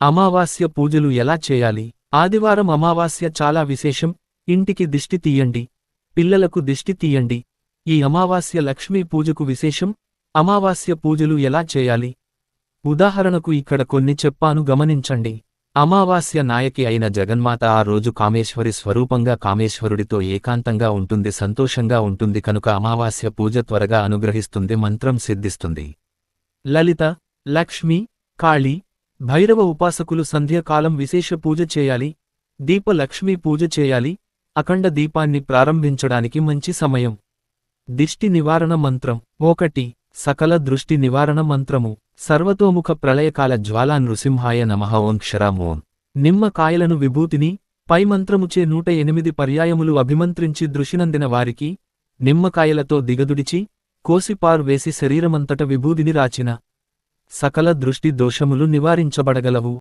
అమావాస్య పూజలు ఎలా చేయాలి? ఆదివారం అమావాస్య చాలా విశేషం. ఇంటికి దిష్టి తీయండి, పిల్లలకు దిష్టి తీయండి. ఈ అమావాస్య లక్ష్మీ పూజకు విశేషం. అమావాస్య పూజలు ఎలా చేయాలి? ఉదాహరణకు ఇక్కడ కొన్ని చెప్పాను, గమనించండి. అమావాస్య నాయకి అయిన జగన్మాత ఆ రోజు కామేశ్వరి స్వరూపంగా కామేశ్వరుడితో ఏకాంతంగా ఉంటుంది, సంతోషంగా ఉంటుంది కనుక అమావాస్య పూజ త్వరగా అనుగ్రహిస్తుంది, మంత్రం సిద్ధిస్తుంది. లలిత, లక్ష్మి, కాళీ, భైరవ ఉపాసకులు సంధ్యాకాలం విశేష పూజ చేయాలి. దీపలక్ష్మీ పూజ చేయాలి. అఖండ దీపాన్ని ప్రారంభించడానికి మంచి సమయం. దిష్టి నివారణ మంత్రం 1. సకల దృష్టి నివారణ మంత్రము. సర్వతోముఖ ప్రళయకాల జ్వాలా నృసింహాయ నమః. ఓం క్షరాం ఓం. నిమ్మకాయలను విభూతిని పై మంత్రముచే 108 పర్యాయములు అభిమంత్రించి దృషినందిన వారికి నిమ్మకాయలతో దిగదుడిచి కోసిపారు వేసి శరీరమంతట విభూదిని రాచిన సకల దృష్టి దోషములు నివారించబడగలవు.